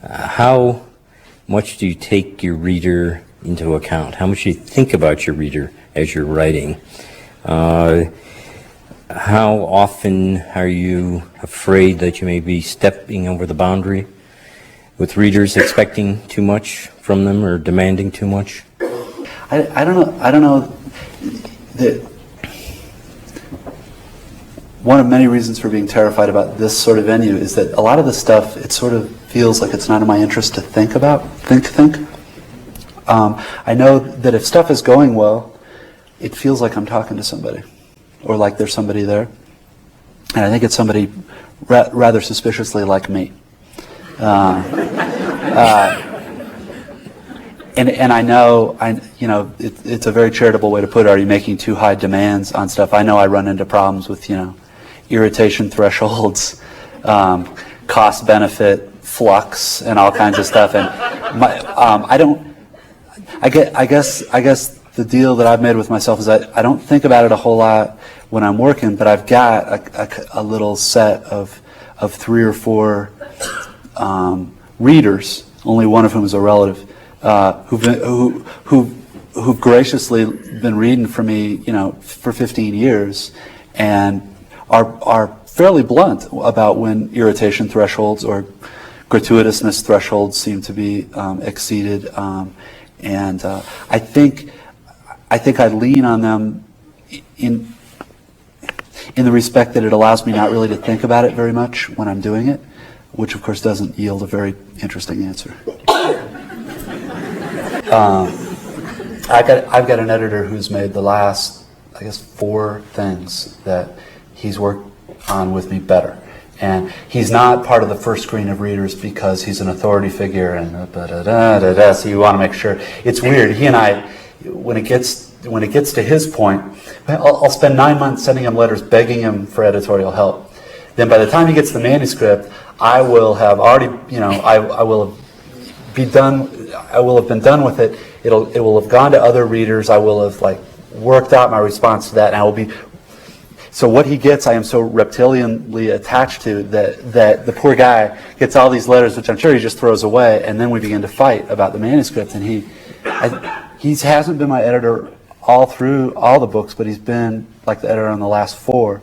How much do you take your reader into account? How much do you think about your reader as you're writing? How often are you afraid that you may be stepping over the boundary with readers, expecting too much from them or demanding too much? I don't know that one of many reasons for being terrified about this sort of venue is that a lot of the stuff, it sort of feels like it's not in my interest to think about. I know that if stuff is going well, it feels like I'm talking to somebody, or like there's somebody there, and I think it's somebody rather suspiciously like me. And I know, it's a very charitable way to put it. Are you making too high demands on stuff? I know I run into problems with, irritation thresholds, cost benefit flux, and all kinds of stuff. And I guess the deal that I've made with myself is I don't think about it a whole lot when I'm working, but I've got a little set of 3 or 4 readers, only one of whom is a relative, who've graciously been reading for me, for 15 years, and are fairly blunt about when irritation thresholds or gratuitousness thresholds seem to be exceeded, and I think I lean on them in the respect that it allows me not really to think about it very much when I'm doing it, which of course doesn't yield a very interesting answer. I've got an editor who's made the last, 4 things that he's worked on with me better. And he's not part of the first screen of readers because he's an authority figure and so you want to make sure. It's weird. He and I, when it gets to his point, I'll spend 9 months sending him letters begging him for editorial help. Then by the time he gets the manuscript, I will have already, I will have been done with it. It will have gone to other readers. I will have worked out my response to that, and I will be. So what he gets, I am so reptilianly attached to that the poor guy gets all these letters, which I'm sure he just throws away, and then we begin to fight about the manuscript. And he hasn't been my editor all through all the books, but he's been like the editor on the last 4.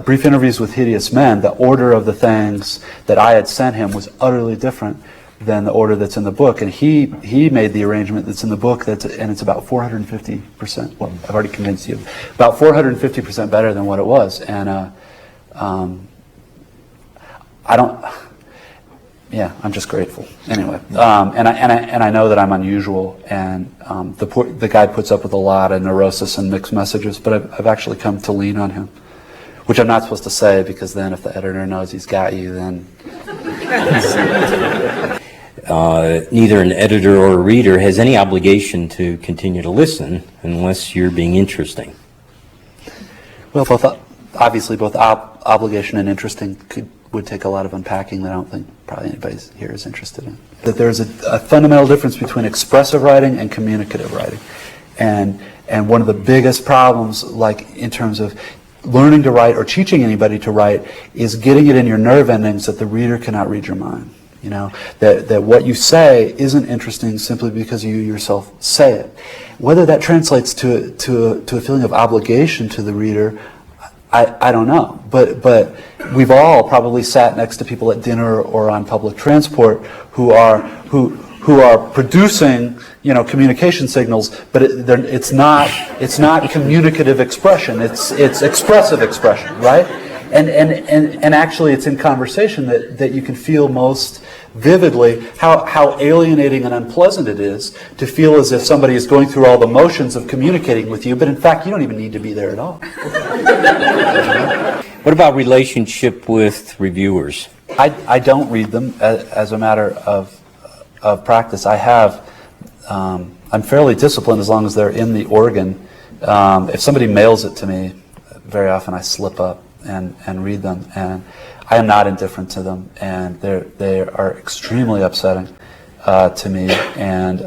Brief Interviews with Hideous Men, the order of the things that I had sent him was utterly different than the order that's in the book, and he made the arrangement that's in the book, and it's about 450%. Well, I've already convinced you, about 450% better than what it was, and I'm just grateful anyway. And I know that I'm unusual, and the guy puts up with a lot of neurosis and mixed messages, but I've actually come to lean on him, which I'm not supposed to say, because then if the editor knows he's got you, then. Neither an editor or a reader has any obligation to continue to listen unless you're being interesting. Well, obviously both obligation and interesting would take a lot of unpacking that I don't think probably anybody here is interested in. That there's a fundamental difference between expressive writing and communicative writing. And one of the biggest problems, in terms of learning to write or teaching anybody to write, is getting it in your nerve endings that the reader cannot read your mind. That what you say isn't interesting simply because you yourself say it. Whether that translates to a feeling of obligation to the reader, I don't know. But we've all probably sat next to people at dinner or on public transport who are producing communication signals, but it's not communicative expression. It's expressive expression, right? And actually, it's in conversation that you can feel most vividly how alienating and unpleasant it is to feel as if somebody is going through all the motions of communicating with you, but in fact, you don't even need to be there at all. What about relationship with reviewers? I don't read them as a matter of practice. I'm fairly disciplined as long as they're in the organ. If somebody mails it to me, very often I slip up and read them, and I am not indifferent to them, and they are extremely upsetting to me, and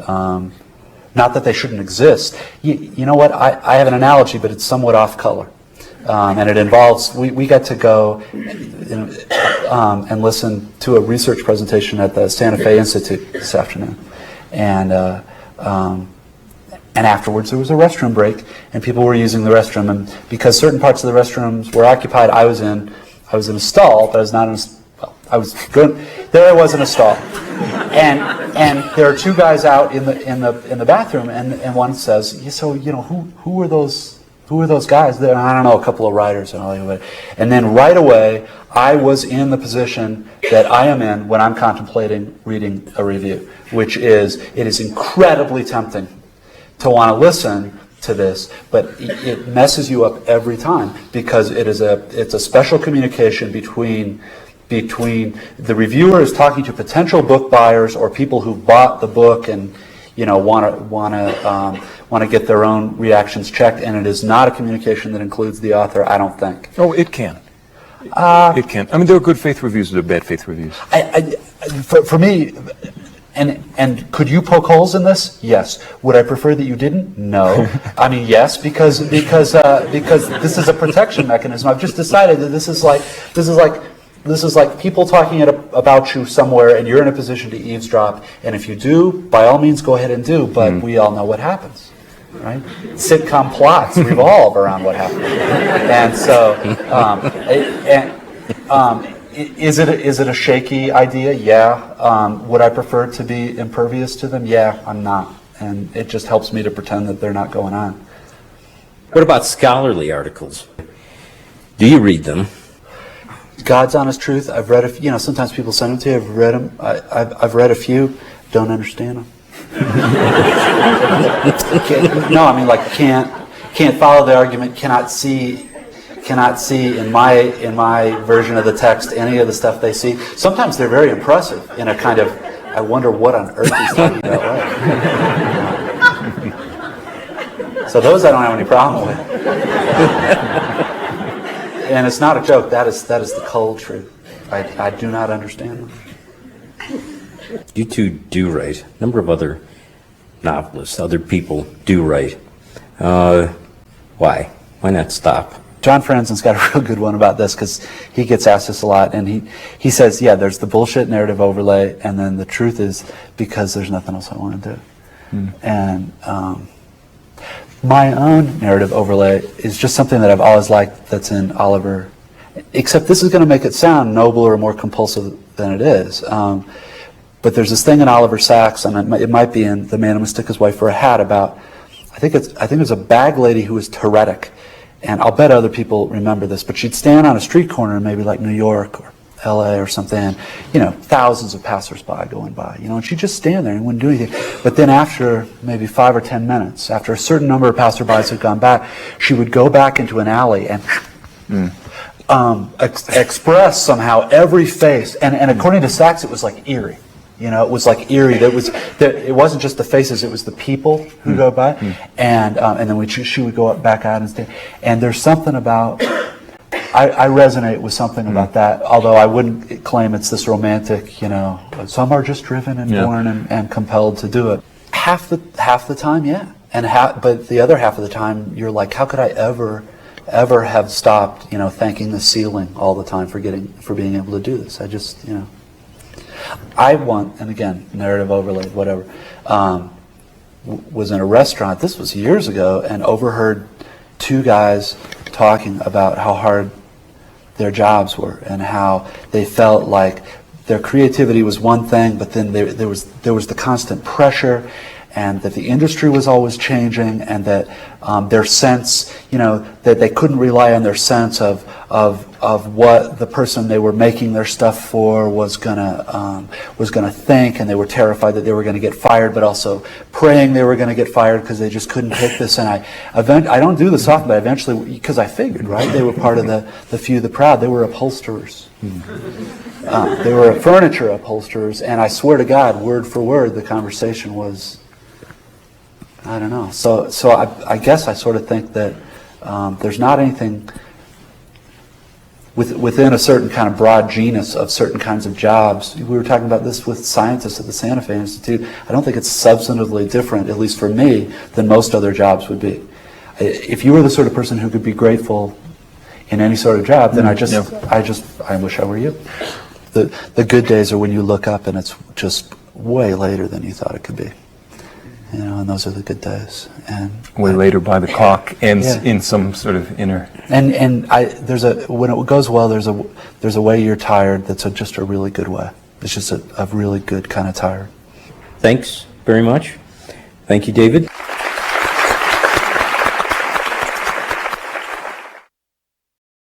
not that they shouldn't exist. You know what? I have an analogy, but it's somewhat off color. And it involves, we got to go and listen to a research presentation at the Santa Fe Institute this afternoon. And afterwards there was a restroom break, and people were using the restroom. And because certain parts of the restrooms were occupied, I was in a stall, but I was not in a, well, I was good. There I was in a stall. And there are two guys out in the bathroom, and one says, yeah, so, you know, who are those guys there? I don't know, a couple of writers and all that. And then right away, I was in the position that I am in when I'm contemplating reading a review, which is, it is incredibly tempting to want to listen to this, but it messes you up every time, because it's a special communication between the reviewer is talking to potential book buyers or people who bought the book and, you know, want to get their own reactions checked, and it is not a communication that includes the author, I don't think. Oh, it can. It can. I mean, there are good faith reviews, there are bad faith reviews. For me, and could you poke holes in this? Yes. Would I prefer that you didn't? No. I mean, yes, because this is a protection mechanism. I've just decided that this is like people talking about you somewhere, and you're in a position to eavesdrop. And if you do, by all means, go ahead and do. But we all know what happens, right? Sitcom plots revolve around what happens, and so is it a shaky idea? Yeah. Would I prefer to be impervious to them? Yeah, I'm not, and it just helps me to pretend that they're not going on. What about scholarly articles? Do you read them? God's honest truth. I've read you know, sometimes people send them to you. I've read them. I've read a few. Don't understand them. No, I mean, like, can't follow the argument. Cannot see in my version of the text any of the stuff they see. Sometimes they're very impressive in a kind of, I wonder what on earth he's talking about. So those I don't have any problem with. And it's not a joke. That is the cold truth. I do not understand them. You two do write. A number of other novelists, other people do write. Why? Why not stop? John Franzen's got a real good one about this, because he gets asked this a lot, and he says, yeah, there's the bullshit narrative overlay, and then the truth is because there's nothing else I want to do. And my own narrative overlay is just something that I've always liked that's in Oliver, except this is going to make it sound nobler or more compulsive than it is. But there's this thing in Oliver Sacks, and it might be in The Man Who Mistook His Wife for a Hat, about, I think it's a bag lady who was Tourettic, and I'll bet other people remember this, but she'd stand on a street corner in maybe like New York or LA or something, and, you know, thousands of passersby going by, you know, and she'd just stand there and wouldn't do anything. But then after maybe 5 or 10 minutes, after a certain number of passerbys had gone by, she would go back into an alley and express somehow every face, and according to Sachs, it was like eerie. You know, it was like eerie. It wasn't just the faces; it was the people who go by, and then she would go back out and stand. And there's something about, I resonate with something about that. Although I wouldn't claim it's this romantic. You know, some are just driven and born and compelled to do it. Half the time, yeah, but the other half of the time, you're like, how could I ever have stopped? You know, thanking the ceiling all the time for being able to do this. I just, you know. I want, and again, narrative overlay, whatever, was in a restaurant, this was years ago, and overheard two guys talking about how hard their jobs were and how they felt like their creativity was one thing, but then there was the constant pressure, and that the industry was always changing, and that their sense, you know, that they couldn't rely on their sense of what the person they were making their stuff for was gonna think, and they were terrified that they were going to get fired, but also praying they were going to get fired because they just couldn't take this. And I don't do this often, but eventually, because I figured, right, they were part of the few, the proud. They were upholsterers. They were furniture upholsterers, and I swear to God, word for word, the conversation was, I don't know. So I guess I sort of think that there's not anything within a certain kind of broad genus of certain kinds of jobs. We were talking about this with scientists at the Santa Fe Institute. I don't think it's substantively different, at least for me, than most other jobs would be. If you were the sort of person who could be grateful in any sort of job, then I Yeah. I wish I were you. The good days are when you look up and it's just way later than you thought it could be. You know, and those are the good days. And Way later by the clock ends Yeah. in some sort of inner. and when it goes well, there's a way you're tired that's just a really good way. It's just a really good kind of tired. Thanks very much. Thank you, David.